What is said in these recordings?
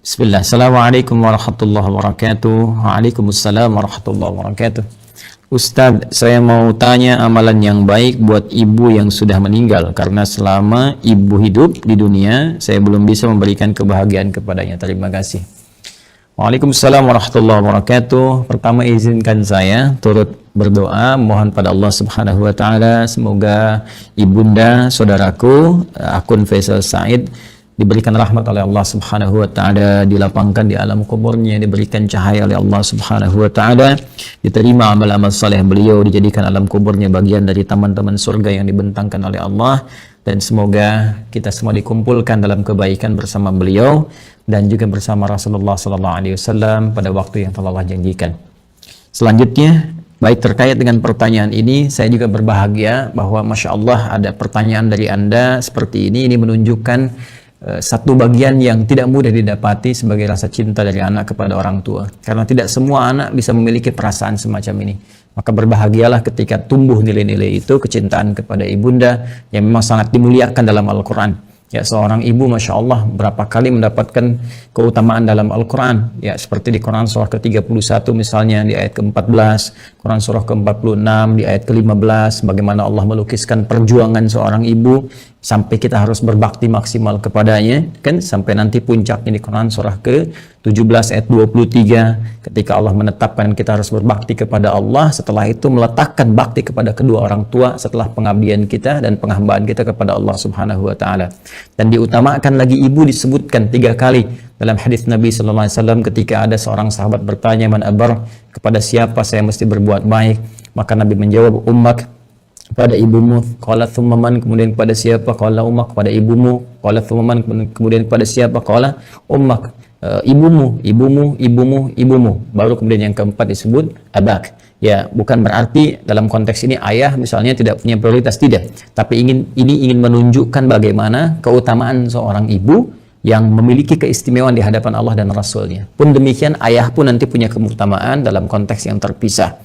Bismillah. Assalamualaikum warahmatullahi wabarakatuh. Waalaikumsalam warahmatullahi wabarakatuh. Ustadz, saya mau tanya amalan yang baik buat ibu yang sudah meninggal, karena selama ibu hidup di dunia saya belum bisa memberikan kebahagiaan kepadanya. Terima kasih. Waalaikumsalam warahmatullahi wabarakatuh. Pertama, izinkan saya turut berdoa mohon pada Allah Subhanahu wa taala semoga ibunda saudaraku akun Faisal Said diberikan rahmat oleh Allah Subhanahu wa taala, dilapangkan di alam kuburnya, diberikan cahaya oleh Allah Subhanahu wa taala, diterima amal-amal saleh beliau, dijadikan alam kuburnya bagian dari taman-taman surga yang dibentangkan oleh Allah, dan semoga kita semua dikumpulkan dalam kebaikan bersama beliau dan juga bersama Rasulullah sallallahu alaihi wasallam pada waktu yang telah Allah janjikan. Selanjutnya, baik terkait dengan pertanyaan ini, saya juga berbahagia bahwa Masya Allah ada pertanyaan dari Anda seperti ini menunjukkan satu bagian yang tidak mudah didapati sebagai rasa cinta dari anak kepada orang tua, karena tidak semua anak bisa memiliki perasaan semacam ini. Maka berbahagialah ketika tumbuh nilai-nilai itu, kecintaan kepada ibunda yang memang sangat dimuliakan dalam Al-Quran. Ya, seorang ibu Masya Allah berapa kali mendapatkan keutamaan dalam Al-Quran, ya, seperti di Quran surah ke-31 misalnya di ayat ke-14, Quran surah ke-46 di ayat ke-15, bagaimana Allah melukiskan perjuangan seorang ibu sampai kita harus berbakti maksimal kepadanya, kan, sampai nanti puncaknya di Quran surah ke-17 ayat 23 ketika Allah menetapkan kita harus berbakti kepada Allah, setelah itu meletakkan bakti kepada kedua orang tua setelah pengabdian kita dan penghambaan kita kepada Allah Subhanahu wa taala. Dan diutamakan lagi ibu disebutkan 3 kali dalam hadis Nabi sallallahu alaihi wasallam ketika ada seorang sahabat bertanya, man abar, kepada siapa saya mesti berbuat baik? Maka Nabi menjawab, ummak, pada ibumu. Qala thumma man, kemudian kepada siapa? Qala ummak, pada ibumu. Qala thumma man, kemudian kepada siapa? Qala ummak, ibumu, ibumu, ibumu, ibumu. Baru kemudian yang keempat disebut abak. Ya, bukan berarti dalam konteks ini ayah misalnya tidak punya prioritas, tidak. Tapi ini ingin menunjukkan bagaimana keutamaan seorang ibu yang memiliki keistimewaan di hadapan Allah dan Rasulnya. Pun demikian ayah pun nanti punya keutamaan dalam konteks yang terpisah.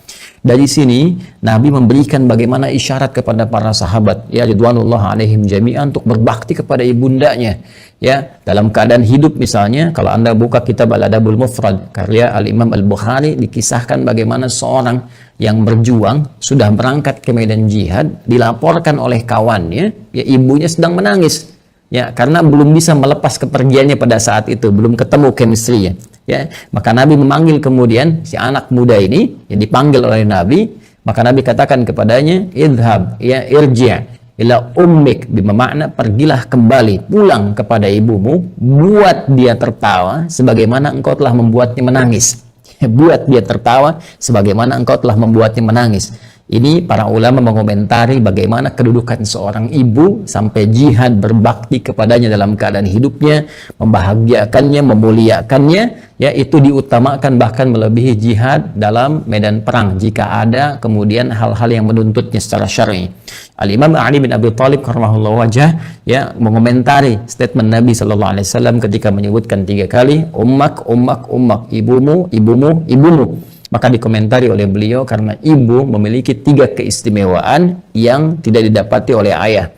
Dari sini Nabi memberikan bagaimana isyarat kepada para sahabat, ya ridwanullah alaihim jami'an, untuk berbakti kepada ibundanya, ya, dalam keadaan hidup. Misalnya kalau Anda buka kitab Al-Adabul Mufrad karya Al-Imam Al-Bukhari, dikisahkan bagaimana seorang yang berjuang sudah berangkat ke medan jihad, dilaporkan oleh kawannya, ya ibunya sedang menangis, ya, karena belum bisa melepas kepergiannya pada saat itu, belum ketemu chemistry-nya. Ya, maka Nabi memanggil kemudian si anak muda ini, yang dipanggil oleh Nabi, maka Nabi katakan kepadanya, idhab, ya irji' ila ummik, bermakna pergilah kembali, pulang kepada ibumu, buat dia tertawa sebagaimana engkau telah membuatnya menangis. Buat dia tertawa sebagaimana engkau telah membuatnya menangis. Ini para ulama mengomentari bagaimana kedudukan seorang ibu sampai jihad berbakti kepadanya dalam keadaan hidupnya, membahagiakannya, memuliakannya, ya, itu diutamakan bahkan melebihi jihad dalam medan perang jika ada kemudian hal-hal yang menuntutnya secara syar'i. Al-Imam Ali bin Abi Thalib karramallahu wajhah, ya, mengomentari statement Nabi sallallahu alaihi wasallam ketika menyebutkan 3 kali ummak, ummak, ummak, ibumu, ibumu, ibumu. Maka dikomentari oleh beliau, karena ibu memiliki 3 keistimewaan yang tidak didapati oleh ayah.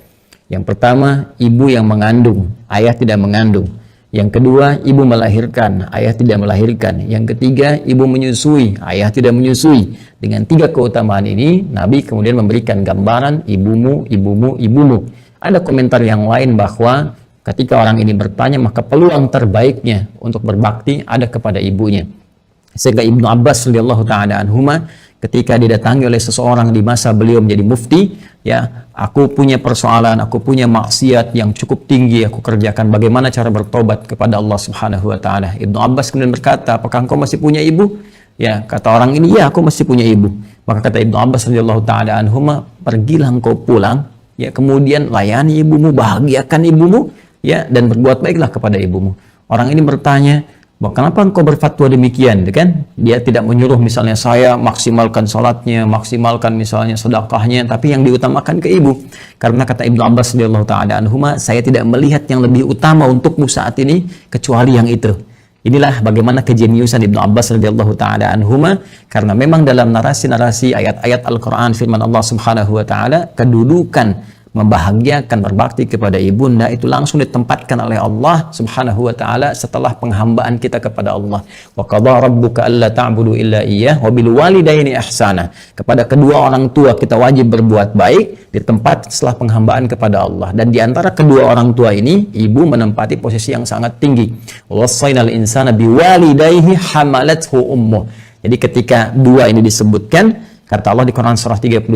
Yang pertama, ibu yang mengandung, ayah tidak mengandung. Yang kedua, ibu melahirkan, ayah tidak melahirkan. Yang ketiga, ibu menyusui, ayah tidak menyusui. Dengan 3 keutamaan ini, Nabi kemudian memberikan gambaran ibumu, ibumu, ibumu. Ada komentar yang lain bahwa ketika orang ini bertanya, maka peluang terbaiknya untuk berbakti ada kepada ibunya. Sehingga Ibnu Abbas radhiyallahu taala anhuma ketika didatangi oleh seseorang di masa beliau menjadi mufti, ya, aku punya persoalan, aku punya maksiat yang cukup tinggi aku kerjakan, bagaimana cara bertobat kepada Allah Subhanahu wa taala? Ibnu Abbas kemudian berkata, apakah engkau masih punya ibu? Ya, kata orang ini, ya, aku masih punya ibu. Maka kata Ibnu Abbas radhiyallahu taala anhuma, pergilah engkau pulang, ya, kemudian layani ibumu, bahagiakan ibumu, ya, dan berbuat baiklah kepada ibumu. Orang ini bertanya, kenapa engkau berfatwa demikian, kan? Dia tidak menyuruh misalnya saya maksimalkan salatnya, maksimalkan misalnya sedekahnya, tapi yang diutamakan ke ibu. Karena kata Ibnu Abbas radhiyallahu taala anhuma, saya tidak melihat yang lebih utama untukmu saat ini kecuali yang itu. Inilah bagaimana kejeniusan Ibnu Abbas radhiyallahu taala anhuma, karena memang dalam narasi-narasi ayat-ayat Al-Qur'an firman Allah Subhanahu wa taala, kedudukan membahagiakan, berbakti kepada ibunda itu langsung ditempatkan oleh Allah Subhanahu wa taala setelah penghambaan kita kepada Allah. Wa qadha rabbuka alla ta'budu illa iyyah wa bil walidaini ihsana. Kepada kedua orang tua kita wajib berbuat baik di tempat setelah penghambaan kepada Allah. Dan di antara kedua orang tua ini, ibu menempati posisi yang sangat tinggi. Wassaynal insana biwalidayhi hamalathu ummuh. Jadi ketika dua ini disebutkan, kata Allah di Quran surah 31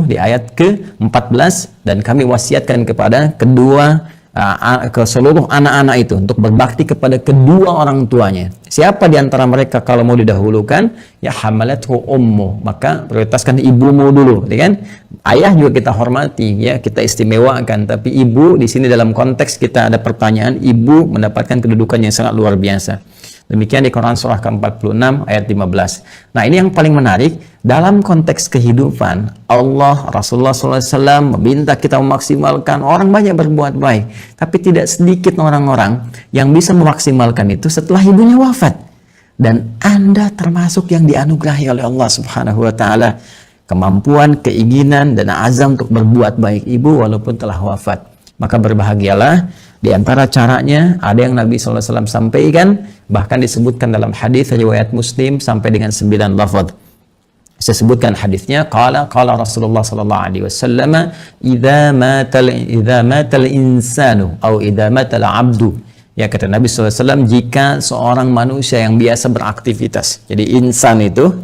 di ayat ke-14, dan kami wasiatkan kepada ke seluruh anak-anak itu untuk berbakti kepada kedua orang tuanya. Siapa di antara mereka kalau mau didahulukan? Ya hamalathu ummu, maka prioritaskan ibumu dulu, ya kan? Ayah juga kita hormati, ya kita istimewakan, tapi ibu di sini dalam konteks kita ada pertanyaan, ibu mendapatkan kedudukan yang sangat luar biasa. Demikian di Quran surah ke-46 ayat 15. Nah, ini yang paling menarik dalam konteks kehidupan. Allah, Rasulullah SAW meminta kita memaksimalkan, orang banyak berbuat baik, tapi tidak sedikit orang-orang yang bisa memaksimalkan itu setelah ibunya wafat. Dan Anda termasuk yang dianugerahi oleh Allah Subhanahu wa taala kemampuan, keinginan dan azam untuk berbuat baik ibu walaupun telah wafat. Maka berbahagialah. Di antara caranya ada yang Nabi SAW sampaikan, bahkan disebutkan dalam hadis riwayat Muslim sampai dengan 9 lafaz. Saya sebutkan hadisnya, qala Rasulullah sallallahu alaihi wasallam, idza matal insanu atau idza matal abdu. Ya, kata Nabi SAW, jika seorang manusia yang biasa beraktivitas. Jadi insan itu,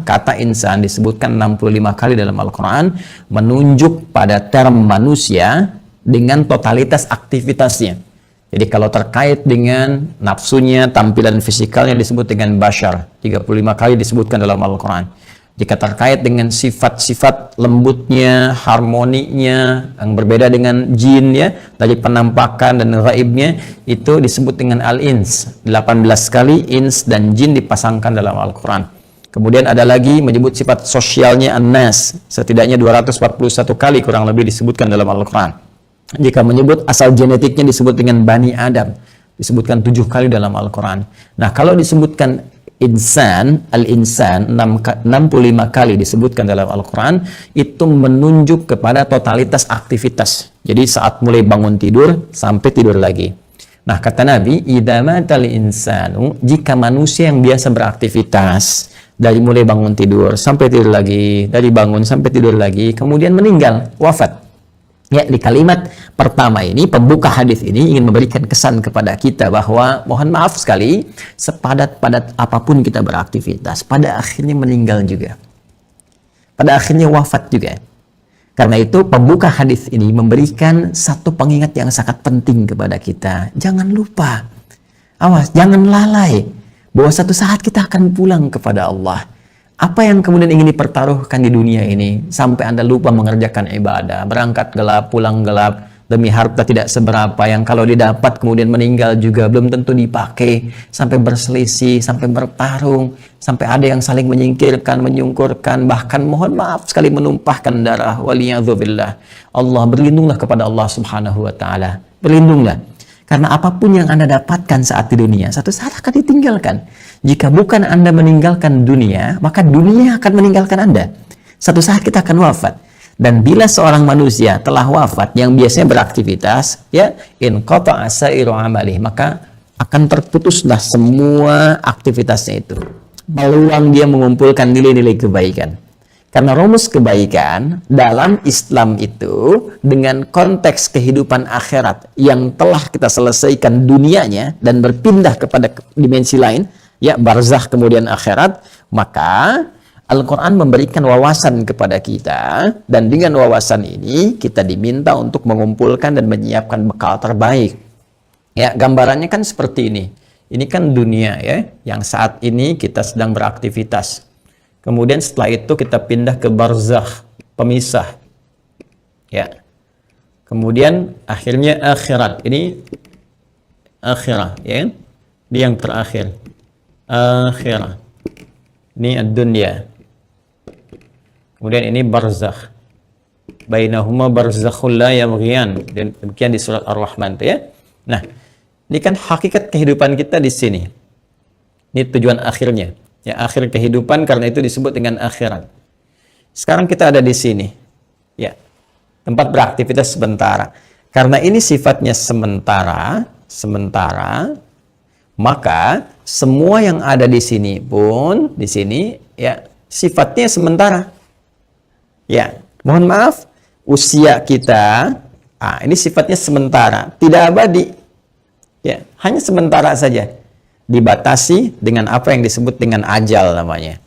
kata insan disebutkan 65 kali dalam Al-Quran, menunjuk pada term manusia dengan totalitas aktivitasnya. Jadi kalau terkait dengan nafsunya, tampilan fisikalnya disebut dengan bashar, 35 kali disebutkan dalam Al-Quran. Jika terkait dengan sifat-sifat lembutnya, harmoninya, yang berbeda dengan jin, ya, dari penampakan dan gaibnya, itu disebut dengan al-ins. 18 kali ins dan jin dipasangkan dalam Al-Quran. Kemudian ada lagi menyebut sifat sosialnya an-nas, setidaknya 241 kali kurang lebih disebutkan dalam Al-Quran. Jika menyebut asal genetiknya disebut dengan Bani Adam, disebutkan 7 kali dalam Al-Quran. Nah, kalau disebutkan insan, al-insan 65 kali disebutkan dalam Al-Quran, itu menunjuk kepada totalitas aktivitas. Jadi saat mulai bangun tidur sampai tidur lagi. Nah, kata Nabi, idza matal insanu, jika manusia yang biasa beraktivitas dari mulai bangun tidur sampai tidur lagi, dari bangun sampai tidur lagi, kemudian meninggal, wafat. Ya, di kalimat pertama ini, pembuka hadis ini ingin memberikan kesan kepada kita bahwa mohon maaf sekali, sepadat-padat apapun kita beraktivitas, pada akhirnya meninggal juga. Pada akhirnya wafat juga. Karena itu pembuka hadis ini memberikan satu pengingat yang sangat penting kepada kita. Jangan lupa, awas, jangan lalai bahwa satu saat kita akan pulang kepada Allah. Apa yang kemudian ingin dipertaruhkan di dunia ini sampai Anda lupa mengerjakan ibadah, berangkat gelap, pulang gelap, demi harta tidak seberapa yang kalau didapat kemudian meninggal juga belum tentu dipakai, sampai berselisih, sampai bertarung, sampai ada yang saling menyingkirkan, menyungkurkan, bahkan mohon maaf sekali menumpahkan darah. Waliyadzubillah. Allah, berlindunglah kepada Allah Subhanahu wa taala. Berlindunglah. Karena apapun yang Anda dapatkan saat di dunia, satu saat akan ditinggalkan. Jika bukan Anda meninggalkan dunia, maka dunia akan meninggalkan Anda. Satu saat kita akan wafat. Dan bila seorang manusia telah wafat yang biasanya beraktivitas, ya, in qata'a sa'iru amalih, maka akan terputuslah semua aktivitasnya itu. Peluang dia mengumpulkan nilai-nilai kebaikan. Karena rumus kebaikan dalam Islam itu dengan konteks kehidupan akhirat yang telah kita selesaikan dunianya dan berpindah kepada dimensi lain, ya, barzakh kemudian akhirat, maka Al-Quran memberikan wawasan kepada kita, dan dengan wawasan ini kita diminta untuk mengumpulkan dan menyiapkan bekal terbaik. Ya, gambarannya kan seperti ini. Ini kan dunia, ya, yang saat ini kita sedang beraktivitas. Kemudian setelah itu kita pindah ke barzakh, pemisah. Ya. Kemudian akhirnya akhirat. Ini akhirat, ya. Ini yang terakhir. Akhirat. Ini ad-dunya. Kemudian ini barzakh. Bainahuma barzakhul la yabghiyan. Dan demikian di surat Ar-Rahman, ya. Nah, ini kan hakikat kehidupan kita di sini. Ini tujuan akhirnya. Ya, akhir kehidupan, karena itu disebut dengan akhirat. Sekarang kita ada di sini. Ya. tempat beraktivitas sementara. Karena ini sifatnya sementara, maka semua yang ada di sini pun, di sini ya sifatnya sementara. Ya, mohon maaf, usia kita, ini sifatnya sementara, tidak abadi. Ya, hanya sementara saja. Dibatasi dengan apa yang disebut dengan ajal namanya.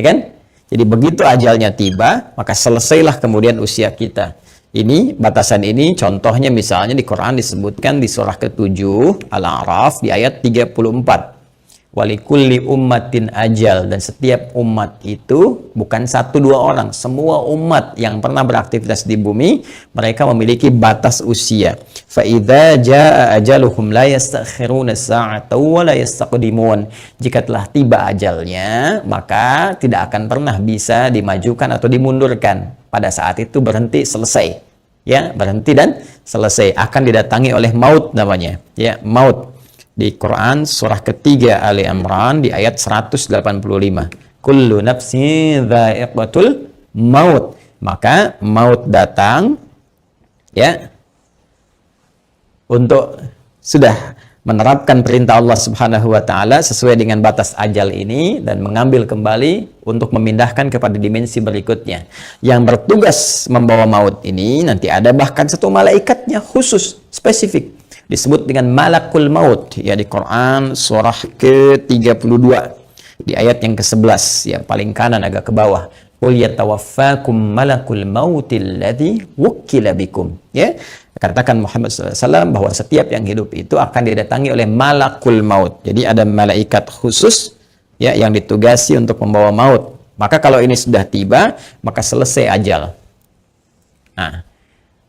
Ya kan? Jadi begitu ajalnya tiba, maka selesailah kemudian usia kita. Ini, batasan ini, contohnya misalnya di Quran disebutkan di surah ke-7, Al-A'raf, di ayat 34. Walikulli ummatin ajal, dan setiap umat itu bukan 1-2 orang, semua umat yang pernah beraktivitas di bumi mereka memiliki batas usia. Fa idza jaa ajaluhum la yastakhiruna sa'atan wa la yastaqdimun. Jika telah tiba ajalnya, maka tidak akan pernah bisa dimajukan atau dimundurkan. Pada saat itu berhenti, selesai. Ya, berhenti dan selesai, akan didatangi oleh maut namanya. Ya, maut. Di Quran surah ketiga Ali Imran di ayat 185. Kullu nafsin dha'iqatul maut. Maka maut datang ya untuk sudah menerapkan perintah Allah Subhanahu wa taala sesuai dengan batas ajal ini dan mengambil kembali untuk memindahkan kepada dimensi berikutnya. Yang bertugas membawa maut ini nanti ada bahkan satu malaikatnya khusus spesifik, disebut dengan malakul maut ya di Quran surah ke-32 di ayat yang ke-11 ya paling kanan agak ke bawah. Qul yatawaffakum malakul mautil ladzi wukkila bikum. Ya, katakan Muhammad SAW bahwa setiap yang hidup itu akan didatangi oleh malakul maut. Jadi ada malaikat khusus ya yang ditugasi untuk membawa maut. Maka kalau ini sudah tiba, maka selesai ajal. Nah,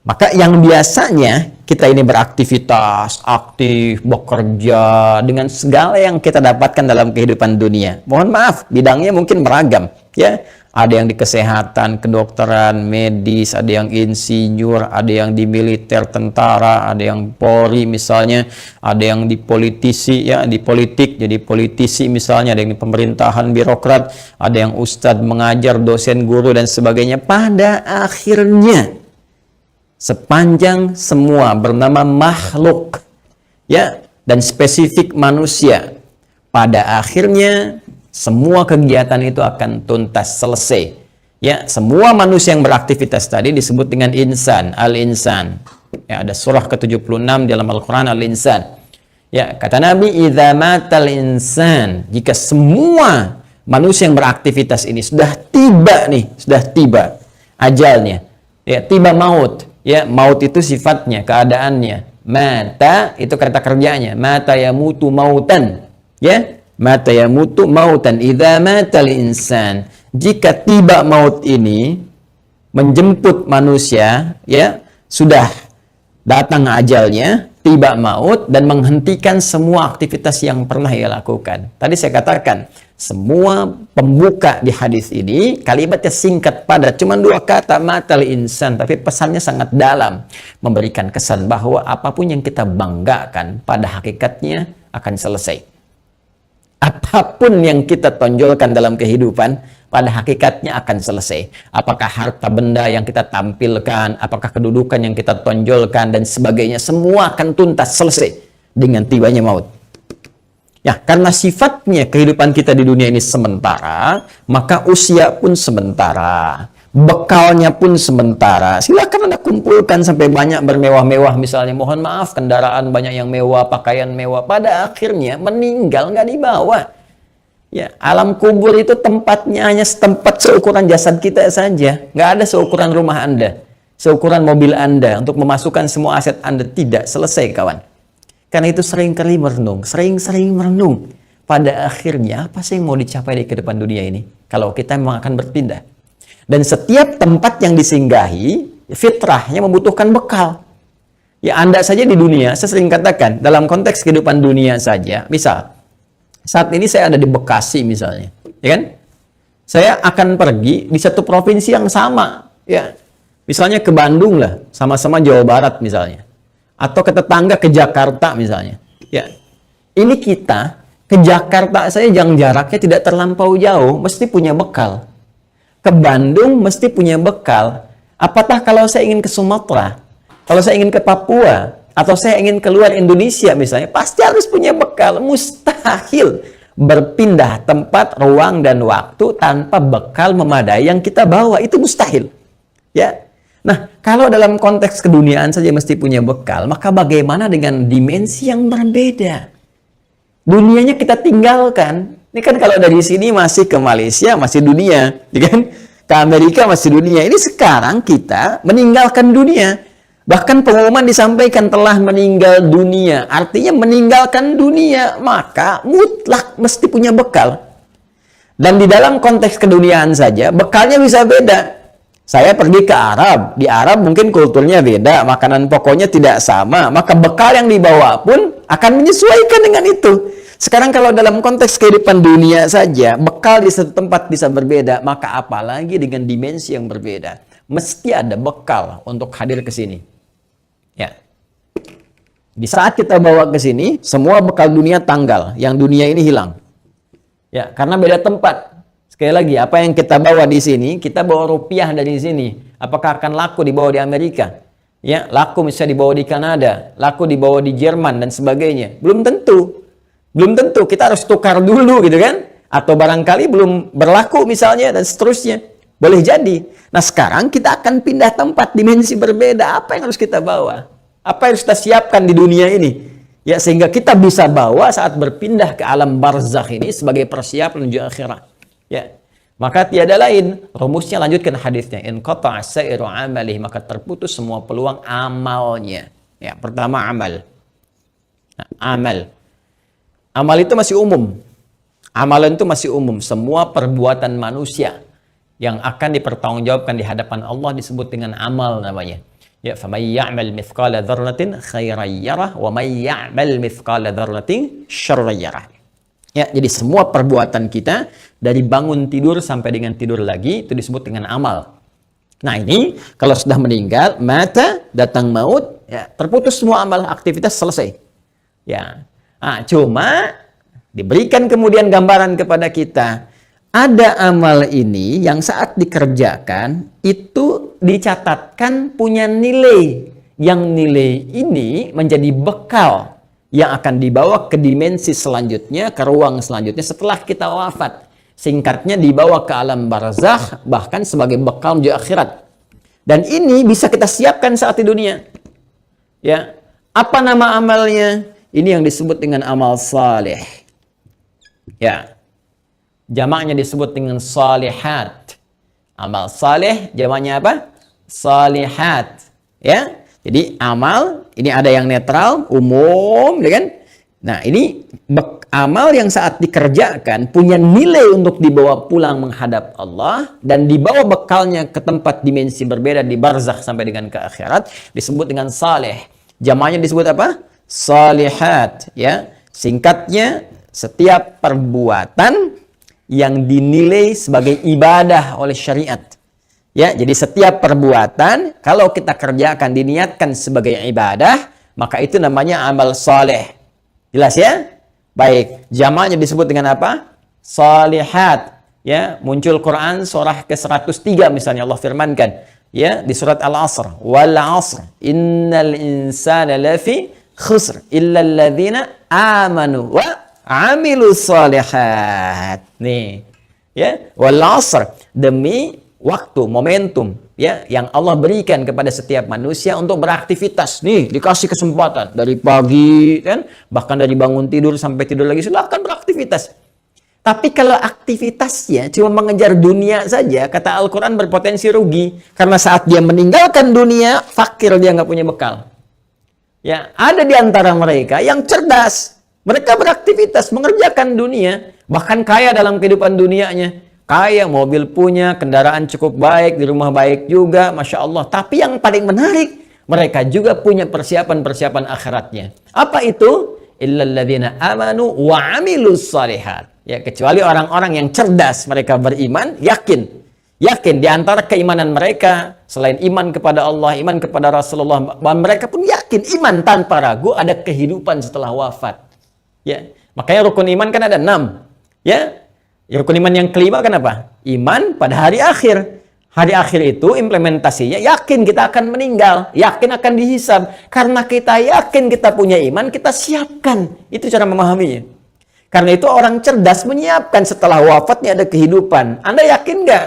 maka yang biasanya kita ini beraktivitas, aktif, bekerja dengan segala yang kita dapatkan dalam kehidupan dunia. Mohon maaf, bidangnya mungkin beragam, ya. Ada yang di kesehatan, kedokteran, medis, ada yang insinyur, ada yang di militer, tentara, ada yang Polri misalnya, ada yang di politisi, ya, di politik, jadi politisi misalnya, ada yang di pemerintahan, birokrat, ada yang ustadz mengajar, dosen, guru dan sebagainya. Pada akhirnya sepanjang semua bernama makhluk ya dan spesifik manusia, pada akhirnya semua kegiatan itu akan tuntas selesai ya. Semua manusia yang beraktivitas tadi disebut dengan insan, al-insan ya, ada surah ke-76 dalam Al-Quran, al-insan ya. Kata Nabi, idza matal insan, jika semua manusia yang beraktivitas ini sudah tiba nih, sudah tiba ajalnya ya, tiba maut. Ya, maut itu sifatnya, keadaannya. Mata itu kata kerjanya. Mata yamutu mautan. Ya, mata yamutu mautan. Idza matal insan. Jika tiba maut ini menjemput manusia, ya, sudah datang ajalnya, tiba maut dan menghentikan semua aktivitas yang pernah ia lakukan. Tadi saya katakan, semua pembuka di hadis ini kalimatnya singkat padat, cuma 2 kata, matal insan, tapi pesannya sangat dalam, memberikan kesan bahwa apapun yang kita banggakan pada hakikatnya akan selesai. Apapun yang kita tonjolkan dalam kehidupan pada hakikatnya akan selesai. Apakah harta benda yang kita tampilkan, apakah kedudukan yang kita tonjolkan dan sebagainya, semua akan tuntas selesai dengan tibanya maut. Ya, karena sifatnya kehidupan kita di dunia ini sementara, maka usia pun sementara, bekalnya pun sementara. Silakan Anda kumpulkan sampai banyak bermewah-mewah misalnya. Mohon maaf, kendaraan banyak yang mewah, pakaian mewah. Pada akhirnya meninggal nggak dibawa. Ya, alam kubur itu tempatnya hanya setempat seukuran jasad kita saja. Nggak ada seukuran rumah Anda, seukuran mobil Anda untuk memasukkan semua aset Anda. Tidak selesai, kawan. Karena itu sering-kali merenung, sering-sering merenung. Pada akhirnya, apa sih yang mau dicapai di kehidupan dunia ini? Kalau kita memang akan berpindah. Dan setiap tempat yang disinggahi, fitrahnya membutuhkan bekal. Ya, Anda saja di dunia, saya sering katakan, dalam konteks kehidupan dunia saja, misal, saat ini saya ada di Bekasi misalnya, ya kan? Saya akan pergi di satu provinsi yang sama, ya. Misalnya ke Bandung lah, sama-sama Jawa Barat misalnya. Atau ke tetangga ke Jakarta misalnya. Ya, ini kita ke Jakarta saya yang jaraknya tidak terlampau jauh, mesti punya bekal. Ke Bandung mesti punya bekal. Apatah kalau saya ingin ke Sumatera, kalau saya ingin ke Papua, atau saya ingin keluar Indonesia misalnya, pasti harus punya bekal. Mustahil berpindah tempat, ruang, dan waktu tanpa bekal memadai yang kita bawa. Itu mustahil. Ya. Nah, kalau dalam konteks keduniaan saja mesti punya bekal, maka bagaimana dengan dimensi yang berbeda? Dunianya kita tinggalkan. Ini kan kalau dari sini masih ke Malaysia, masih dunia. Ya kan? Ke Amerika masih dunia. Ini sekarang kita meninggalkan dunia. Bahkan pengumuman disampaikan telah meninggal dunia. Artinya meninggalkan dunia. Maka mutlak mesti punya bekal. Dan di dalam konteks keduniaan saja, bekalnya bisa beda. Saya pergi ke Arab. Di Arab mungkin kulturnya beda. Makanan pokoknya tidak sama. Maka bekal yang dibawa pun akan menyesuaikan dengan itu. Sekarang kalau dalam konteks kehidupan dunia saja, bekal di satu tempat bisa berbeda. Maka apalagi dengan dimensi yang berbeda. Mesti ada bekal untuk hadir ke sini. Ya. Di saat kita bawa ke sini, semua bekal dunia tanggal. Yang dunia ini hilang. Ya, karena beda tempat. Sekali lagi, apa yang kita bawa di sini, kita bawa rupiah dari sini. Apakah akan laku dibawa di Amerika? Ya, laku misalnya dibawa di Kanada, laku dibawa di Jerman dan sebagainya. Belum tentu. Belum tentu, kita harus tukar dulu gitu kan? Atau barangkali belum berlaku misalnya dan seterusnya. Boleh jadi. Nah, sekarang kita akan pindah tempat, dimensi berbeda. Apa yang harus kita bawa? Apa yang harus kita siapkan di dunia ini? Ya, sehingga kita bisa bawa saat berpindah ke alam barzakh ini sebagai persiapan menuju akhirat. Ya, maka tiada lain, rumusnya lanjutkan hadisnya, in qata'a sa'iru amalih, maka terputus semua peluang amalnya. Ya, pertama amal. Nah, amal itu masih umum. Amalan itu masih umum, semua perbuatan manusia yang akan dipertanggungjawabkan di hadapan Allah disebut dengan amal namanya. Ya, faman ya'mal mithqala dzarratin khairan yarah wa man ya'mal mithqala dzarratin syarran yarah. Ya, jadi semua perbuatan kita dari bangun tidur sampai dengan tidur lagi itu disebut dengan amal. Nah, ini kalau sudah meninggal, mata, datang maut, ya, terputus semua amal, aktivitas selesai. Ya. Nah, cuma diberikan kemudian gambaran kepada kita, ada amal ini yang saat dikerjakan itu dicatatkan punya nilai. Yang nilai ini menjadi bekal yang akan dibawa ke dimensi selanjutnya, ke ruang selanjutnya setelah kita wafat. Singkatnya dibawa ke alam barzakh, bahkan sebagai bekal menuju akhirat. Dan ini bisa kita siapkan saat di dunia. Ya, apa nama amalnya? Ini yang disebut dengan amal saleh. Ya, jamaknya disebut dengan salihat. Amal saleh, jamaknya apa? Salihat. Ya. Jadi amal, ini ada yang netral, umum, kan? Nah, ini amal yang saat dikerjakan punya nilai untuk dibawa pulang menghadap Allah dan dibawa bekalnya ke tempat dimensi berbeda di barzakh sampai dengan ke akhirat disebut dengan saleh. Jamaknya disebut apa? Salihat, ya. Singkatnya, setiap perbuatan yang dinilai sebagai ibadah oleh syariat. Ya, jadi setiap perbuatan kalau kita kerjakan diniatkan sebagai ibadah, maka itu namanya amal saleh. Jelas ya? Baik, jamaknya disebut dengan apa? Salihat. Ya, muncul Quran surah ke-103 misalnya Allah firmankan, ya, di surat Al-Asr, wal 'asr innal insana lafi khusr illa alladzina amanu wa 'amilus shalihat. Nih, ya, wal 'asr, demi waktu, momentum, ya, yang Allah berikan kepada setiap manusia untuk beraktivitas. Nih, dikasih kesempatan dari pagi, kan, bahkan dari bangun tidur sampai tidur lagi, silahkan beraktivitas. Tapi kalau aktivitasnya cuma mengejar dunia saja, kata Al-Quran berpotensi rugi. Karena saat dia meninggalkan dunia, fakir, dia nggak punya bekal. Ya, ada di antara mereka yang cerdas. Mereka beraktivitas, mengerjakan dunia, bahkan kaya dalam kehidupan dunianya. Kaya, mobil punya, kendaraan cukup baik, di rumah baik juga, Masya Allah. Tapi yang paling menarik, mereka juga punya persiapan-persiapan akhiratnya. Apa itu? Illalladzina amanu wa amilus shalihat. Ya, kecuali orang-orang yang cerdas, mereka beriman, yakin. Yakin di antara keimanan mereka, selain iman kepada Allah, iman kepada Rasulullah, mereka pun yakin, iman tanpa ragu, ada kehidupan setelah wafat. Ya, makanya rukun iman kan ada 6. Ya, rukun iman yang kelima kan apa? Iman pada hari akhir. Hari akhir itu implementasinya yakin kita akan meninggal, yakin akan dihisab. Karena kita yakin kita punya iman, kita siapkan. Itu cara memahaminya. Karena itu orang cerdas menyiapkan setelah wafatnya ada kehidupan. Anda yakin nggak?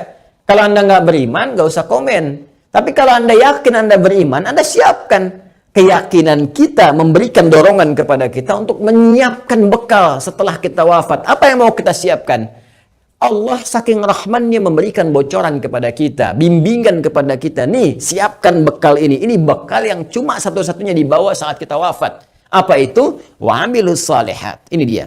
Kalau Anda nggak beriman, nggak usah komen. Tapi kalau Anda yakin Anda beriman, Anda siapkan. Keyakinan kita memberikan dorongan kepada kita untuk menyiapkan bekal setelah kita wafat. Apa yang mau kita siapkan? Allah saking rahmannya memberikan bocoran kepada kita, bimbingan kepada kita. Nih, siapkan bekal ini. Ini bekal yang cuma satu-satunya dibawa saat kita wafat. Apa itu? Wa amilus salihat. Ini dia.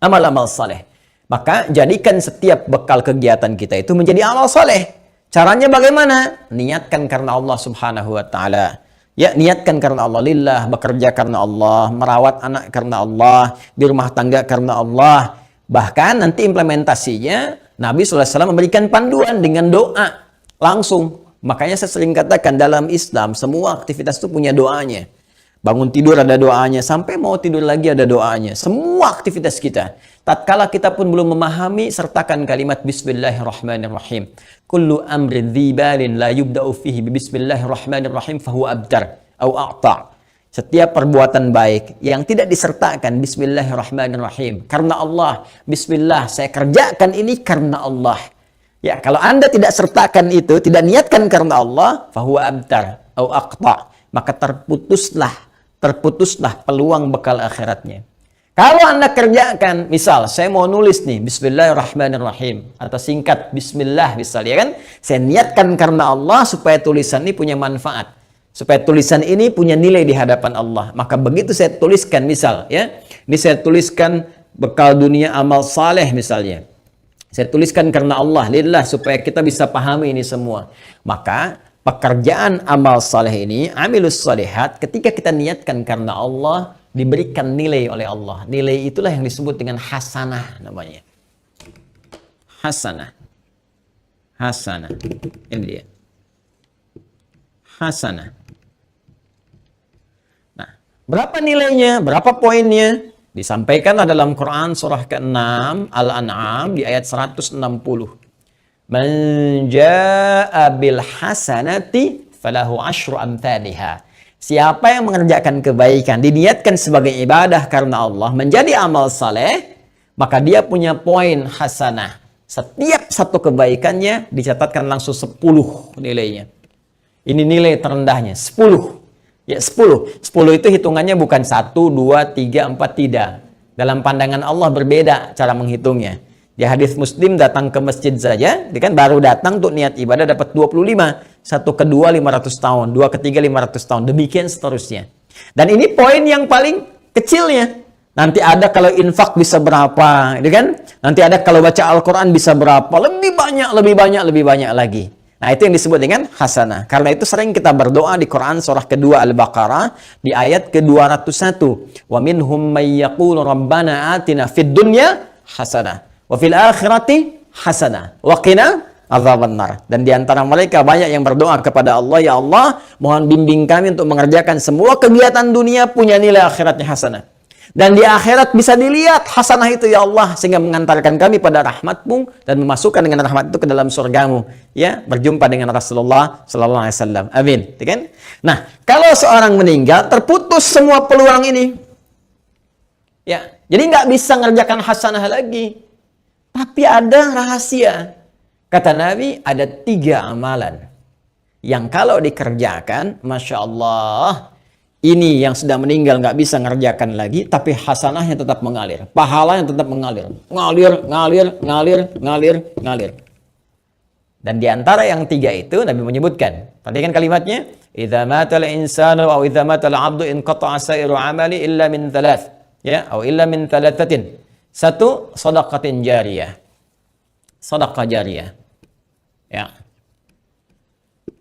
Amal-amal saleh. Maka jadikan setiap bekal kegiatan kita itu menjadi amal saleh. Caranya bagaimana? Niatkan karena Allah Subhanahu wa taala. Ya, niatkan karena Allah, lillah, bekerja karena Allah, merawat anak karena Allah, di rumah tangga karena Allah. Bahkan nanti implementasinya Nabi SAW memberikan panduan dengan doa langsung. Makanya saya sering katakan dalam Islam semua aktivitas itu punya doanya. Bangun tidur ada doanya, sampai mau tidur lagi ada doanya. Semua aktivitas kita. Tatkala kita pun belum memahami, sertakan kalimat Bismillahirrahmanirrahim. Kullu amrin dzibalin la yubda'u fihi bismillahirrahmanirrahim fahuwa abtar au a'ta'. Setiap perbuatan baik yang tidak disertakan Bismillahirrahmanirrahim karena Allah, Bismillah, saya kerjakan ini karena Allah. Ya, kalau Anda tidak sertakan itu, tidak niatkan karena Allah, fahuwa abtar au aqta, maka terputuslah peluang bekal akhiratnya. Kalau Anda kerjakan, misal saya mau nulis nih Bismillahirrahmanirrahim atau singkat Bismillah misalnya kan, saya niatkan karena Allah supaya tulisan ini punya manfaat. Supaya tulisan ini punya nilai di hadapan Allah. Maka begitu saya tuliskan misal ya. Ini saya tuliskan bekal dunia amal saleh misalnya. Saya tuliskan karena Allah, lillah, supaya kita bisa pahami ini semua. Maka pekerjaan amal saleh ini, amilus salihat, ketika kita niatkan karena Allah, diberikan nilai oleh Allah. Nilai itulah yang disebut dengan hasanah namanya. Hasanah. Hasanah. Ini dia. Hasanah. Berapa nilainya? Berapa poinnya? Disampaikanlah dalam Quran surah ke-6 Al-An'am di ayat 160. Man jaa'a bil hasanati falahu asyru amthaliha. Siapa yang mengerjakan kebaikan, diniatkan sebagai ibadah karena Allah, menjadi amal saleh, maka dia punya poin hasanah. Setiap satu kebaikannya dicatatkan langsung 10 nilainya. Ini nilai terendahnya, 10. Ya 10. 10 itu hitungannya bukan 1, 2, 3, 4, tidak. Dalam pandangan Allah berbeda cara menghitungnya. Di hadis Muslim datang ke masjid saja, dia kan baru datang untuk niat ibadah dapat 25. Satu kedua 500 tahun, dua ketiga 500 tahun, demikian seterusnya. Dan ini poin yang paling kecilnya. Nanti ada kalau infak bisa berapa, gitu kan? Nanti ada kalau baca Al-Quran bisa berapa, lebih banyak lagi. Nah, itu yang disebut dengan hasanah. Karena itu sering kita berdoa di Quran surah kedua Al-Baqarah di ayat ke-201. Wa minhum may yaqulu rabbana atina fid dunya hasanah wa fil akhirati hasanah wa qina adzabannar. Dan di antara mereka banyak yang berdoa kepada Allah, ya Allah, mohon bimbing kami untuk mengerjakan semua kegiatan dunia punya nilai akhiratnya hasanah. Dan di akhirat bisa dilihat hasanah itu ya Allah, sehingga mengantarkan kami pada rahmat-Mu dan memasukkan dengan rahmat itu ke dalam surga-Mu, ya, berjumpa dengan Rasulullah sallallahu alaihi wasallam. Amin. Kan? Nah, kalau seorang meninggal terputus semua peluang ini. Ya, jadi nggak bisa mengerjakan hasanah lagi. Tapi ada rahasia. Kata Nabi, ada 3 amalan yang kalau dikerjakan, Masya Allah, ini yang sudah meninggal nggak bisa ngerjakan lagi, tapi hasanahnya tetap mengalir, pahalanya tetap mengalir, ngalir. Dan di antara yang 3 itu Nabi menyebutkan, perhatikan kalimatnya, idza matal insanu aw idza matal 'abdu in qata'a sa'iru 'amali illa min 3, ya, atau illa min 3. 1, shadaqatin jariyah. Sedekah jariyah. Ya.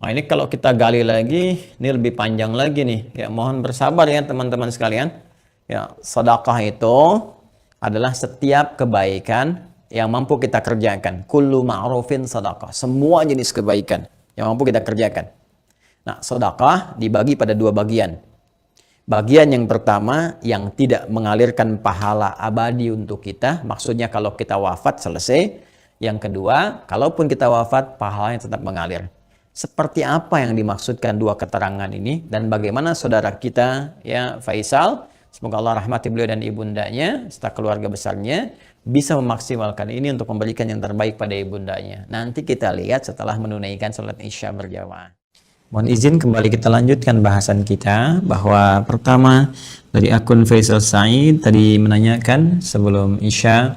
Nah, ini kalau kita gali lagi, ini lebih panjang lagi nih. Ya, mohon bersabar ya teman-teman sekalian. Ya, sedekah itu adalah setiap kebaikan yang mampu kita kerjakan. Kullu ma'rufin sedekah. Semua jenis kebaikan yang mampu kita kerjakan. Nah, sedekah dibagi pada 2 bagian. Bagian yang pertama yang tidak mengalirkan pahala abadi untuk kita. Maksudnya kalau kita wafat selesai, Yang kedua, kalaupun kita wafat, pahalanya tetap mengalir. Seperti apa yang dimaksudkan dua keterangan ini dan bagaimana saudara kita ya Faisal, semoga Allah rahmati beliau dan ibundanya serta keluarga besarnya bisa memaksimalkan ini untuk memberikan yang terbaik pada ibundanya. Nanti kita lihat setelah menunaikan salat Isya berjamaah. Mohon izin kembali kita lanjutkan bahasan kita, bahwa pertama dari akun Faisal Said tadi menanyakan sebelum Isya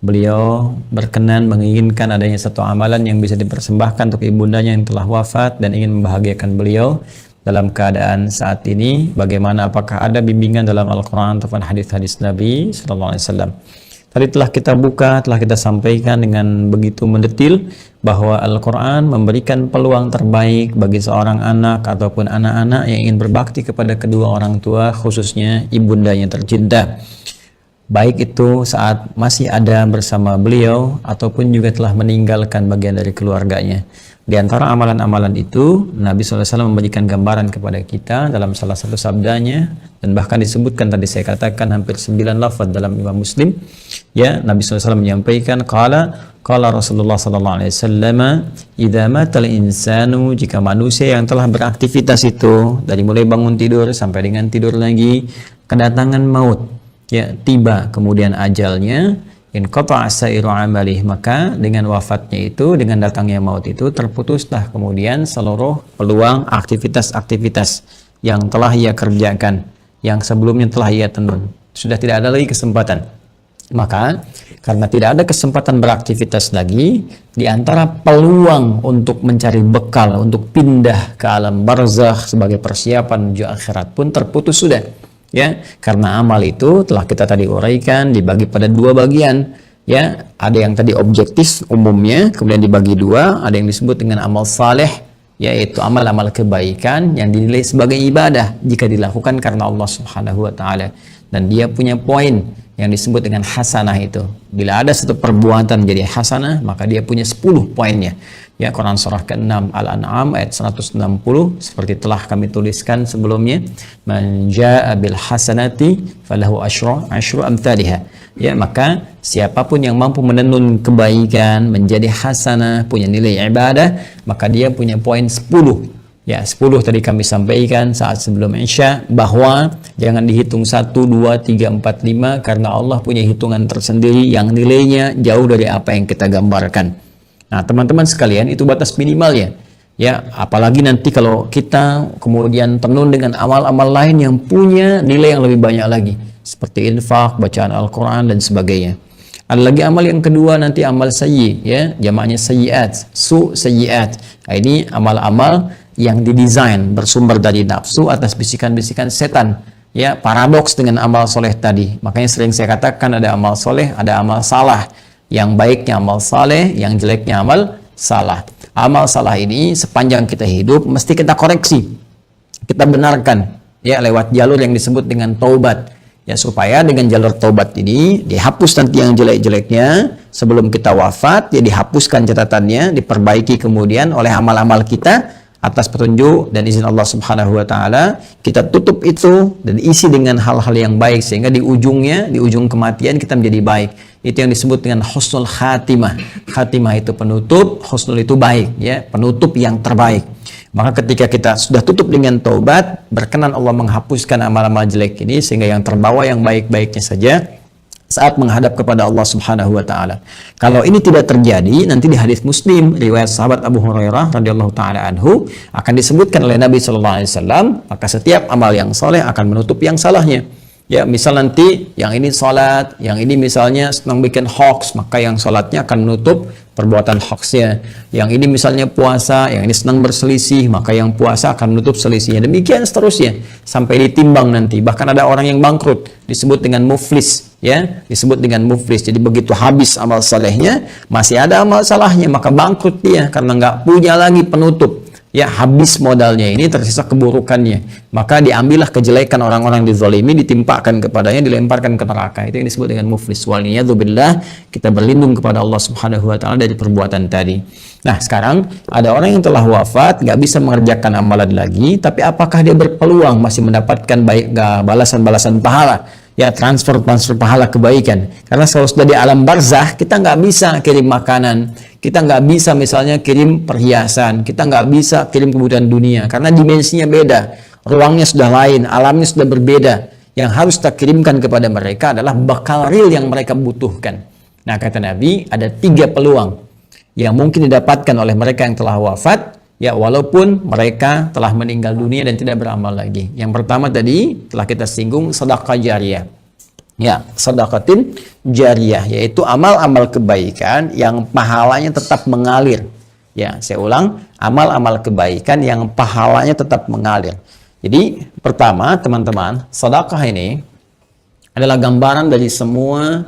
beliau berkenan menginginkan adanya satu amalan yang bisa dipersembahkan untuk ibundanya yang telah wafat dan ingin membahagiakan beliau dalam keadaan saat ini. Bagaimana, apakah ada bimbingan dalam Al-Quran ataupun hadis-hadis Nabi Sallallahu Alaihi Wasallam? Tadi telah kita buka, telah kita sampaikan dengan begitu mendetil bahwa Al-Quran memberikan peluang terbaik bagi seorang anak ataupun anak-anak yang ingin berbakti kepada kedua orang tua, khususnya ibundanya tercinta. Baik itu saat masih ada bersama beliau ataupun juga telah meninggalkan bagian dari keluarganya. Di antara amalan-amalan itu, Nabi SAW memberikan gambaran kepada kita dalam salah satu sabdanya, dan bahkan disebutkan tadi saya katakan hampir 9 lafaz dalam Imam Muslim. Ya, Nabi SAW menyampaikan, qala Rasulullah SAW, idza matal insanu, jika manusia yang telah beraktivitas itu dari mulai bangun tidur sampai dengan tidur lagi, kedatangan maut, ya, tiba kemudian ajalnya, in qata'a sa'iru amalih, maka dengan wafatnya itu, dengan datangnya maut itu, terputuslah kemudian seluruh peluang aktivitas-aktivitas yang telah ia kerjakan, yang sebelumnya telah ia tenun. Sudah tidak ada lagi kesempatan. Maka karena tidak ada kesempatan beraktivitas lagi, di antara peluang untuk mencari bekal untuk pindah ke alam barzakh sebagai persiapan menuju akhirat pun terputus sudah. Ya, karena amal itu telah kita tadi uraikan dibagi pada dua bagian. Ya, ada yang tadi objektif umumnya, kemudian dibagi dua. Ada yang disebut dengan amal saleh, yaitu amal-amal kebaikan yang dinilai sebagai ibadah jika dilakukan karena Allah Subhanahu wa taala. Dan dia punya poin yang disebut dengan hasanah itu. Bila ada satu perbuatan menjadi hasanah, maka dia punya 10 poinnya. Ya, Quran surah ke-6 Al-An'am ayat 160 seperti telah kami tuliskan sebelumnya, man jaa'a bil hasanati falahu asyru amsalihha. Ya, maka siapapun yang mampu menenun kebaikan menjadi hasanah, punya nilai ibadah, maka dia punya poin 10. Ya, 10 tadi kami sampaikan saat sebelum Isya, bahwa jangan dihitung 1, 2, 3, 4, 5 karena Allah punya hitungan tersendiri yang nilainya jauh dari apa yang kita gambarkan. Nah, teman-teman sekalian, itu batas minimalnya. Ya, apalagi nanti kalau kita kemudian tenun dengan amal-amal lain yang punya nilai yang lebih banyak lagi, seperti infak, bacaan Al-Quran dan sebagainya. Ada lagi amal yang kedua nanti amal sayyi, ya, jamaknya sayyiat, sayyiat. Nah, ini amal-amal yang didesain bersumber dari nafsu atas bisikan-bisikan setan. Ya, paradoks dengan amal soleh tadi. Makanya sering saya katakan ada amal soleh, ada amal salah. Yang baiknya amal saleh, yang jeleknya amal salah. Amal salah ini sepanjang kita hidup mesti kita koreksi, kita benarkan, ya, lewat jalur yang disebut dengan taubat. Ya, supaya dengan jalur taubat ini dihapus nanti yang jelek-jeleknya sebelum kita wafat, ya dihapuskan catatannya, diperbaiki kemudian oleh amal-amal kita atas petunjuk dan izin Allah Subhanahu wa taala. Kita tutup itu dan isi dengan hal-hal yang baik sehingga di ujungnya, di ujung kematian kita menjadi baik. Itu yang disebut dengan husnul khatimah. Khatimah itu penutup, husnul itu baik, ya, penutup yang terbaik. Maka ketika kita sudah tutup dengan taubat, berkenan Allah menghapuskan amal-amal jelek ini sehingga yang terbawa yang baik-baiknya saja saat menghadap kepada Allah Subhanahu wa taala. Kalau ini tidak terjadi, nanti di hadis Muslim riwayat sahabat Abu Hurairah radhiyallahu taala anhu akan disebutkan oleh Nabi sallallahu alaihi wasallam, maka setiap amal yang soleh akan menutup yang salahnya. Ya, misal nanti yang ini salat, yang ini misalnya senang bikin hoax, maka yang salatnya akan menutup perbuatan hoaxnya. Yang ini misalnya puasa, yang ini senang berselisih, maka yang puasa akan menutup selisihnya. Demikian seterusnya sampai ditimbang nanti. Bahkan ada orang yang bangkrut disebut dengan muflis, ya, disebut dengan muflis. Jadi begitu habis amal salehnya, masih ada amal salahnya, maka bangkrut dia karena nggak punya lagi penutup. Ya, habis modalnya ini, tersisa keburukannya, maka diambillah kejelekan orang-orang dizalimi, ditimpakan kepadanya, dilemparkan ke neraka. Itu yang disebut dengan muflis. Waliyadzubillah, kita berlindung kepada Allah Subhanahu wa taala dari perbuatan tadi. Nah, sekarang ada orang yang telah wafat, nggak bisa mengerjakan amalan lagi, tapi apakah dia berpeluang masih mendapatkan baik balasan-balasan pahala? ya transfer pahala kebaikan. Karena kalau sudah di alam barzah, kita nggak bisa kirim makanan, kita nggak bisa misalnya kirim perhiasan, kita nggak bisa kirim kebutuhan dunia, karena dimensinya beda, ruangnya sudah lain, alamnya sudah berbeda. Yang harus kita kirimkan kepada mereka adalah bekal real yang mereka butuhkan. Nah, kata Nabi, ada 3 peluang yang mungkin didapatkan oleh mereka yang telah wafat, ya walaupun mereka telah meninggal dunia dan tidak beramal lagi. Yang pertama tadi telah kita singgung, sedekah jariyah. Ya, sedekatin jariyah, yaitu amal-amal kebaikan yang pahalanya tetap mengalir. Ya, saya ulang, amal-amal kebaikan yang pahalanya tetap mengalir. Jadi, pertama, teman-teman, sedekah ini adalah gambaran dari semua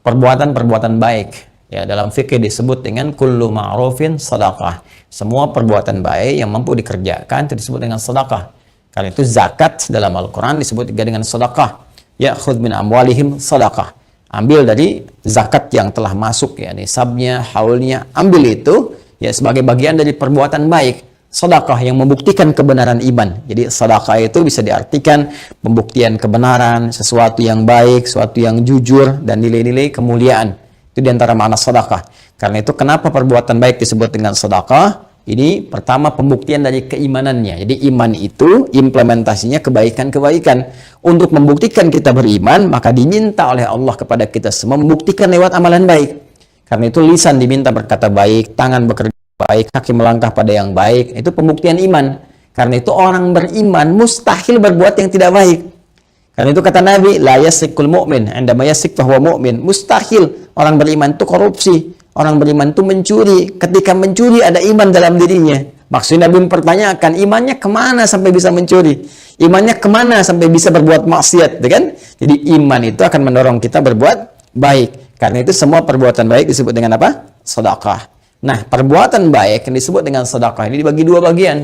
perbuatan-perbuatan baik. Ya, dalam fikih disebut dengan kullu ma'rufin sedekah. Semua perbuatan baik yang mampu dikerjakan itu disebut dengan sedekah. Karena itu zakat dalam Al-Qur'an disebut juga dengan sedekah. Ya, khudz min amwalihim sedekah. Ambil dari zakat yang telah masuk, ya, nisabnya, haulnya, ambil itu ya sebagai bagian dari perbuatan baik. Sedekah yang membuktikan kebenaran iman. Jadi sedekah itu bisa diartikan pembuktian kebenaran, sesuatu yang baik, sesuatu yang jujur, dan nilai-nilai kemuliaan. Itu diantara makna sedekah. Karena itu kenapa perbuatan baik disebut dengan sedekah? Ini pertama pembuktian dari keimanannya. Jadi iman itu implementasinya kebaikan-kebaikan. Untuk membuktikan kita beriman, maka diminta oleh Allah kepada kita semua membuktikan lewat amalan baik. Karena itu lisan diminta berkata baik, tangan bekerja baik, kaki melangkah pada yang baik. Itu pembuktian iman. Karena itu orang beriman mustahil berbuat yang tidak baik. Karena itu kata Nabi, la yasikul mu'min, indama yasik fahuwa mu'min. Mustahil orang beriman itu korupsi, orang beriman itu mencuri. Ketika mencuri ada iman dalam dirinya. Maksudnya Nabi mempertanyakan, imannya kemana sampai bisa mencuri? Imannya kemana sampai bisa berbuat maksiat, kan? Jadi iman itu akan mendorong kita berbuat baik. Karena itu semua perbuatan baik disebut dengan apa? Sedekah. Nah, perbuatan baik yang disebut dengan sedekah ini dibagi 2 bagian.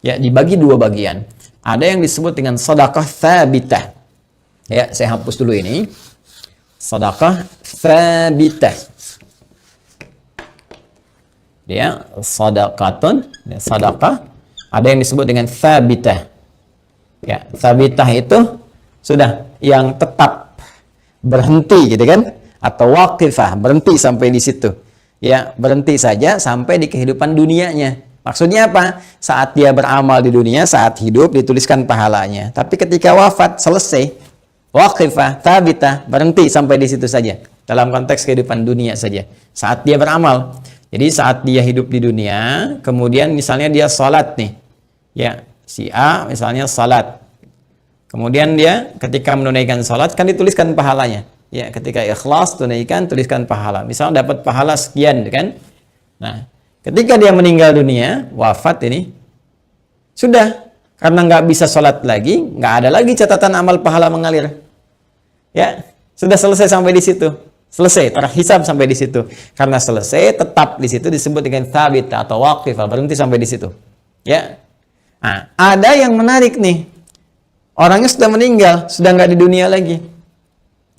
Ya, dibagi 2 bagian. Ada yang disebut dengan sedekah tsabitah. Ya, saya hapus dulu ini. Sedekah tsabitah. Ya, sedekatun, ya, sedekah. Ada yang disebut dengan tsabitah. Ya, tsabitah itu sudah yang tetap berhenti gitu kan? Atau waqifah, berhenti sampai di situ. Ya, berhenti saja sampai di kehidupan dunianya. Maksudnya apa? Saat dia beramal di dunia, saat hidup dituliskan pahalanya. Tapi ketika wafat selesai, waqifah, tsabitah, berhenti sampai di situ saja. Dalam konteks kehidupan dunia saja. Saat dia beramal. Jadi saat dia hidup di dunia, kemudian misalnya dia salat nih. Ya, si A misalnya salat. Kemudian dia ketika menunaikan salat kan dituliskan pahalanya. Ya, ketika ikhlas tunaikan, tuliskan pahala. Misalnya dapat pahala sekian, kan? Nah, ketika dia meninggal dunia, wafat ini, sudah. Karena nggak bisa sholat lagi, nggak ada lagi catatan amal pahala mengalir. Ya, sudah selesai sampai di situ. Selesai, terhisab sampai di situ. Karena selesai, tetap di situ disebut dengan tsabit atau waqifah, berhenti sampai di situ. Ya. Nah, ada yang menarik nih. Orangnya sudah meninggal, sudah nggak di dunia lagi.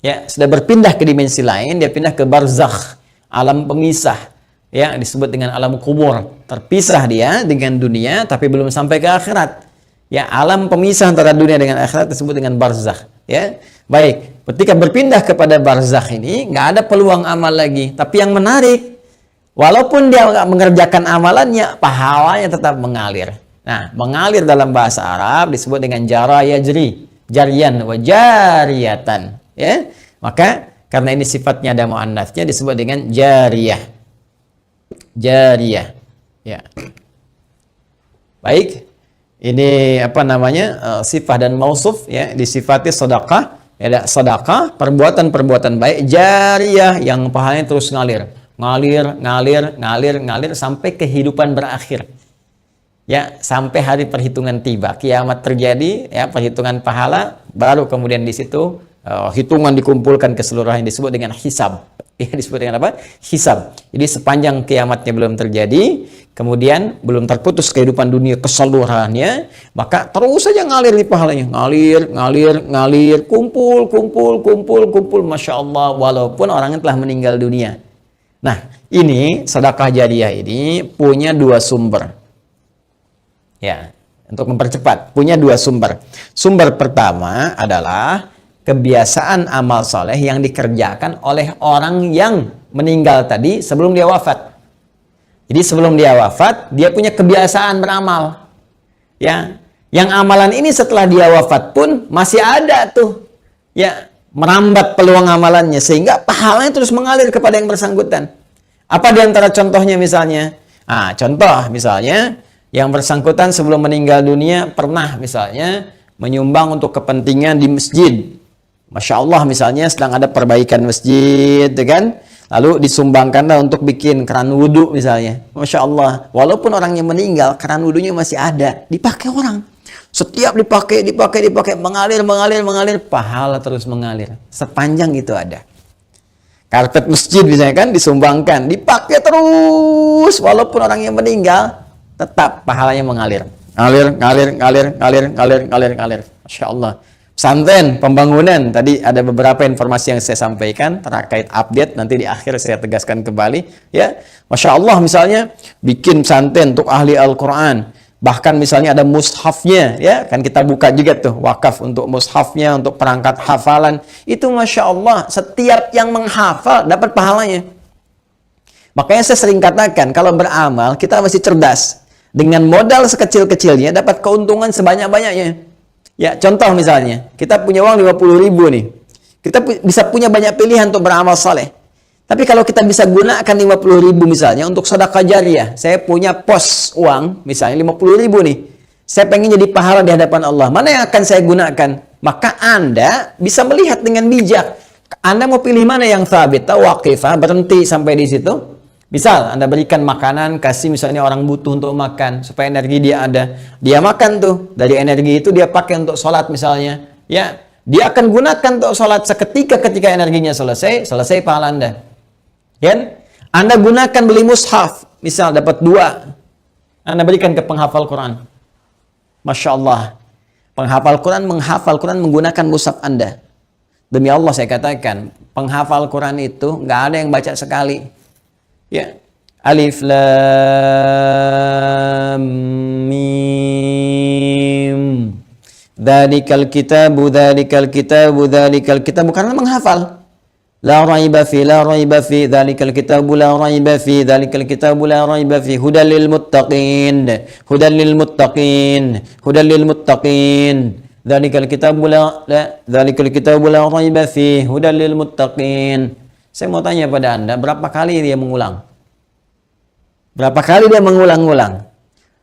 Ya, sudah berpindah ke dimensi lain, dia pindah ke barzakh, alam pemisah. Ya, disebut dengan alam kubur. Terpisah dia dengan dunia tapi belum sampai ke akhirat. Ya, alam pemisah antara dunia dengan akhirat disebut dengan barzakh. Ya. Baik, ketika berpindah kepada barzakh ini nggak ada peluang amal lagi. Tapi yang menarik, walaupun dia nggak mengerjakan amalannya, pahalanya tetap mengalir. Nah, mengalir dalam bahasa Arab disebut dengan jara yajri, jarian wa jariyatan. Ya, maka karena ini sifatnya ada muannats-nya disebut dengan jariyah. Jariyah. Ya. Baik. Ini apa namanya? Sifat dan mausuf ya, disifati sedekah. Ya, sedekah, perbuatan-perbuatan baik jariyah yang pahalanya terus ngalir. Ngalir sampai kehidupan berakhir. Ya, sampai hari perhitungan tiba, kiamat terjadi, ya, perhitungan pahala, baru kemudian di situ hitungan dikumpulkan keseluruhan, disebut dengan hisab. Ya, disebut dengan apa? Hisab. Jadi sepanjang kiamatnya belum terjadi, kemudian belum terputus kehidupan dunia keseluruhannya, maka terus saja ngalir di pahalanya. Ngalir, kumpul, Masya Allah, walaupun orangnya telah meninggal dunia. Nah, ini sedekah jariyah ini punya 2 sumber. Ya, untuk mempercepat, punya 2 sumber. Sumber pertama adalah kebiasaan amal soleh yang dikerjakan oleh orang yang meninggal tadi sebelum dia wafat. Jadi sebelum dia wafat, dia punya kebiasaan beramal. Ya, yang amalan ini setelah dia wafat pun masih ada tuh. Ya, merambat peluang amalannya sehingga pahalanya terus mengalir kepada yang bersangkutan. Apa di antara contohnya misalnya? Contoh misalnya yang bersangkutan sebelum meninggal dunia pernah misalnya menyumbang untuk kepentingan di masjid. Masya Allah misalnya sedang ada perbaikan masjid, kan? Lalu disumbangkanlah untuk bikin keran wudhu misalnya. Masya Allah. Walaupun orangnya meninggal, keran wudhunya masih ada. Dipakai orang. Setiap dipakai. Mengalir. Pahala terus mengalir. Sepanjang itu ada. Karpet masjid misalnya kan disumbangkan. Dipakai terus. Walaupun orangnya meninggal, tetap pahalanya mengalir. Ngalir. Masya Allah. Pesantren, pembangunan, tadi ada beberapa informasi yang saya sampaikan terkait update, nanti di akhir saya tegaskan kembali, ya. Masya Allah misalnya, bikin pesantren untuk ahli Al-Quran, bahkan misalnya ada mushafnya, ya, kan kita buka juga tuh, wakaf untuk mushafnya, untuk perangkat hafalan, itu Masya Allah, setiap yang menghafal dapat pahalanya. Makanya saya sering katakan, kalau beramal, kita masih cerdas, dengan modal sekecil-kecilnya, dapat keuntungan sebanyak-banyaknya. Ya, contoh misalnya, kita punya uang 50.000 nih. Kita bisa punya banyak pilihan untuk beramal saleh. Tapi kalau kita bisa gunakan 50.000 misalnya untuk sedekah jariah. Saya punya pos uang, misalnya 50.000 nih. Saya pengen jadi pahala di hadapan Allah. Mana yang akan saya gunakan? Maka Anda bisa melihat dengan bijak. Anda mau pilih mana yang thabit, waqifah, berhenti sampai di situ. Misal, Anda berikan makanan, kasih misalnya orang butuh untuk makan, supaya energi dia ada. Dia makan tuh, dari energi itu dia pakai untuk sholat misalnya. Ya, dia akan gunakan untuk sholat seketika ketika energinya selesai pahala Anda. Ya, Anda gunakan beli mushaf, misal dapat 2. Anda berikan ke penghafal Quran. Masya Allah. Penghafal Quran menghafal Quran menggunakan mushaf Anda. Demi Allah saya katakan, penghafal Quran itu nggak ada yang baca sekali. Ya, alif lam mim. Dzalikal kitabu karena menghafal. La raiba fi dzalikal kitabu la raiba fi hudal lil muttaqin. Dzalikal kitabu la raiba fi hudal lil muttaqin. Saya mau tanya pada Anda, berapa kali dia mengulang? Berapa kali dia mengulang-ulang?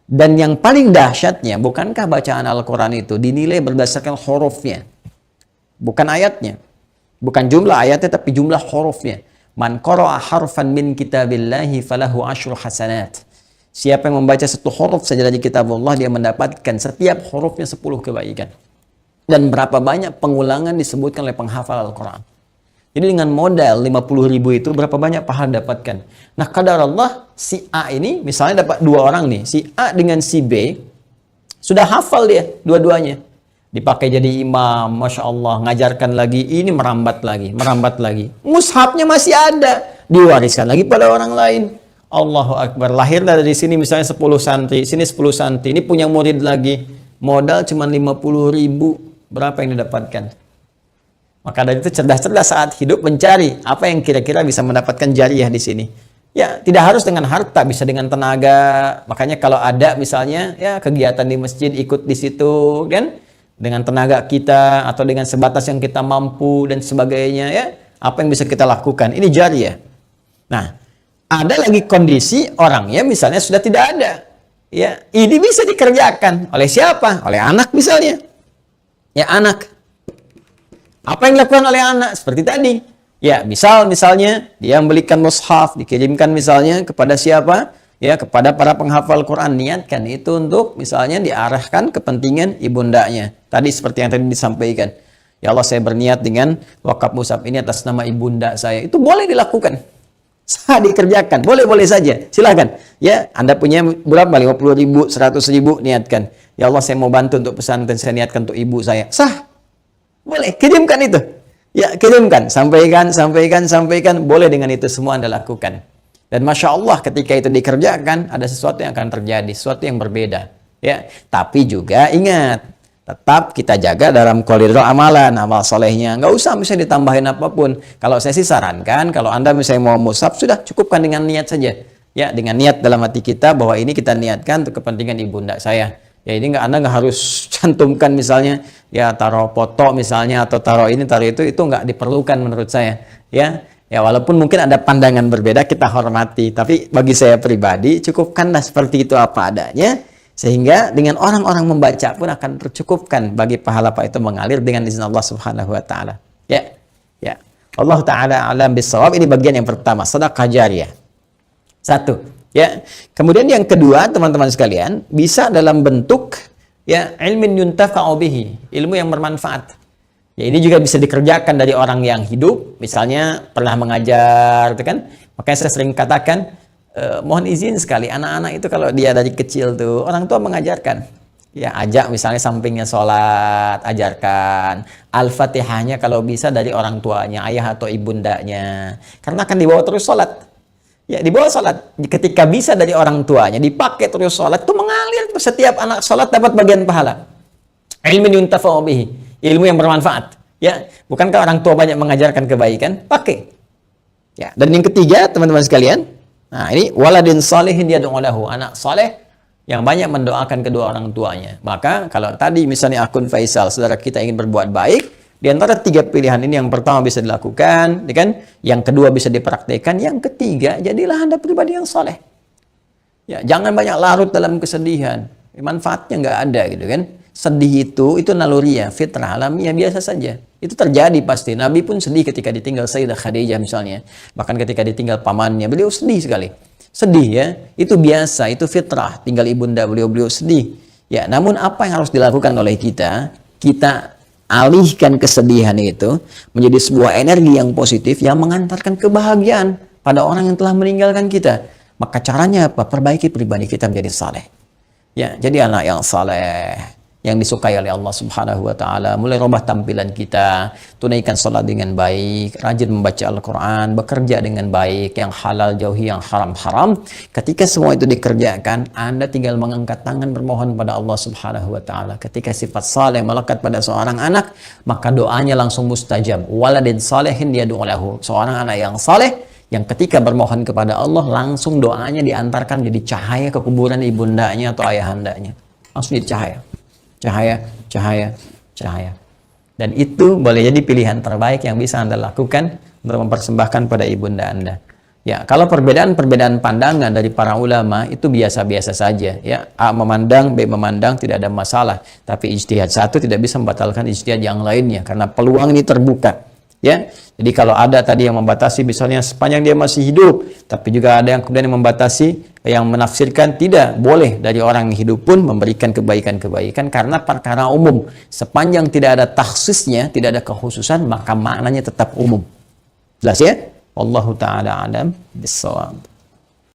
Dan yang paling dahsyatnya, bukankah bacaan Al-Quran itu dinilai berdasarkan hurufnya? Bukan ayatnya. Bukan jumlah ayatnya, tapi jumlah hurufnya. Man qara'a harfan min kitabillahi falahu asyru hasanat. Siapa yang membaca satu huruf saja dari kitab Allah, dia mendapatkan setiap hurufnya 10 kebaikan. Dan berapa banyak pengulangan disebutkan oleh penghafal Al-Quran. Jadi dengan modal 50.000 itu berapa banyak pahala dapatkan. Nah, kadar Allah si A ini misalnya dapat 2 orang nih, si A dengan si B sudah hafal dia dua-duanya. Dipakai jadi imam, Masya Allah, ngajarkan lagi, ini merambat lagi. Mushafnya masih ada, diwariskan lagi pada orang lain. Allahu Akbar, lahir dari sini misalnya 10 santri, sini 10 santri, ini punya murid lagi, modal cuma 50.000, berapa yang didapatkan? Maka dari itu cerdas-cerdas saat hidup mencari apa yang kira-kira bisa mendapatkan jariah di sini. Ya, tidak harus dengan harta, bisa dengan tenaga. Makanya kalau ada misalnya ya kegiatan di masjid ikut di situ kan, dengan tenaga kita atau dengan sebatas yang kita mampu dan sebagainya ya, apa yang bisa kita lakukan? Ini jariah. Nah, ada lagi kondisi orangnya misalnya sudah tidak ada. Ya, ini bisa dikerjakan oleh siapa? Oleh anak misalnya. Ya, anak. Apa yang dilakukan oleh anak? Seperti tadi. Ya, misalnya dia membelikan mushaf, dikirimkan misalnya kepada siapa? Ya, kepada para penghafal Quran. Niatkan itu untuk misalnya diarahkan kepentingan ibundanya. Tadi seperti yang tadi disampaikan. Ya Allah, saya berniat dengan wakaf mushaf ini atas nama ibunda saya. Itu boleh dilakukan. Sah dikerjakan. Boleh-boleh saja. Silahkan. Ya, Anda punya berapa? 50.000, 100.000, niatkan. Ya Allah, saya mau bantu untuk pesantren, saya niatkan untuk ibu saya. Sah. Boleh, kirimkan itu. Ya, kirimkan. Sampaikan. Boleh dengan itu semua Anda lakukan. Dan Masya Allah ketika itu dikerjakan, ada sesuatu yang akan terjadi. Sesuatu yang berbeda. Ya, tapi juga ingat, Tetap kita jaga dalam koridor amalan, amal solehnya. Nggak usah misalnya ditambahin apapun. Kalau saya sih sarankan, kalau Anda misalnya mau mushaf, sudah cukupkan dengan niat saja. Ya, dengan niat dalam hati kita bahwa ini kita niatkan untuk kepentingan ibunda saya. Ya, ini Anda nggak harus cantumkan misalnya, ya taruh foto misalnya, atau taruh ini, taruh itu nggak diperlukan menurut saya. Ya, walaupun mungkin ada pandangan berbeda, kita hormati. Tapi bagi saya pribadi, cukupkanlah seperti itu apa adanya. Sehingga dengan orang-orang membaca pun akan tercukupkan bagi pahala Pak itu mengalir dengan izin Allah Subhanahu wa taala. Ya. Allah taala alam bisawab. Ini bagian yang pertama, sedekah jariyah. Satu, ya. Kemudian yang kedua, teman-teman sekalian, bisa dalam bentuk ya ilmin yuntafa'u bihi, ilmu yang bermanfaat. Ya, ini juga bisa dikerjakan dari orang yang hidup, misalnya pernah mengajar, gitu kan? Makanya saya sering katakan, mohon izin sekali, anak-anak itu kalau dia dari kecil tuh, orang tua mengajarkan. Ya, ajak misalnya sampingnya sholat, ajarkan. Al-Fatihahnya kalau bisa dari orang tuanya, ayah atau ibundanya. Karena akan dibawa terus sholat. Ya, dibawa sholat. Ketika bisa dari orang tuanya, dipakai terus sholat, itu mengalir. Setiap anak sholat dapat bagian pahala. Ilmin yuntafa'u bihi. Ilmu yang bermanfaat. Ya, bukankah orang tua banyak mengajarkan kebaikan? Pakai. Ya, dan yang ketiga, teman-teman sekalian, nah, ini waladin salihin yad'u lahu, anak saleh yang banyak mendoakan kedua orang tuanya. Maka kalau tadi misalnya akun Faisal, saudara kita ingin berbuat baik, di antara tiga pilihan ini yang pertama bisa dilakukan, ya kan? Yang kedua bisa dipraktikkan, yang ketiga jadilah Anda pribadi yang saleh. Ya, jangan banyak larut dalam kesedihan. Manfaatnya nggak ada gitu kan. Sedih itu naluriah, fitrah, alamiah, biasa saja. Itu terjadi pasti. Nabi pun sedih ketika ditinggal Sayyidah Khadijah misalnya. Bahkan ketika ditinggal pamannya, beliau sedih sekali. Sedih ya, itu biasa, itu fitrah. Tinggal ibunda beliau sedih. Ya, namun apa yang harus dilakukan oleh kita? Kita alihkan kesedihan itu menjadi sebuah energi yang positif yang mengantarkan kebahagiaan pada orang yang telah meninggalkan kita. Maka caranya apa? Perbaiki pribadi kita menjadi saleh. Ya, jadi anak yang saleh, yang disukai oleh Allah Subhanahu wa taala. Mulai rubah tampilan kita, tunaikan salat dengan baik, rajin membaca Al-Qur'an, bekerja dengan baik, yang halal jauhi yang haram-haram. Ketika semua itu dikerjakan, Anda tinggal mengangkat tangan bermohon pada Allah Subhanahu wa taala. Ketika sifat saleh melekat pada seorang anak, maka doanya langsung mustajab. Waladin salihin yad'u lahu. Seorang anak yang saleh yang ketika bermohon kepada Allah, langsung doanya diantarkan jadi cahaya ke kuburan ibundanya atau ayahandanya. Langsung jadi cahaya. Cahaya. Dan itu boleh jadi pilihan terbaik yang bisa Anda lakukan untuk mempersembahkan pada ibunda Anda. Ya, kalau perbedaan pandangan dari para ulama itu biasa-biasa saja. Ya, A memandang, B memandang, tidak ada masalah. Tapi ijtihad satu tidak bisa membatalkan ijtihad yang lainnya karena peluang ini terbuka. Ya, jadi kalau ada tadi yang membatasi misalnya sepanjang dia masih hidup, tapi juga ada yang kemudian membatasi, yang menafsirkan tidak boleh dari orang yang hidup pun memberikan kebaikan-kebaikan karena perkara umum. Sepanjang tidak ada takhsisnya, tidak ada kekhususan, maka maknanya tetap umum. Jelas ya? Wallahu ta'ala alam bissawab.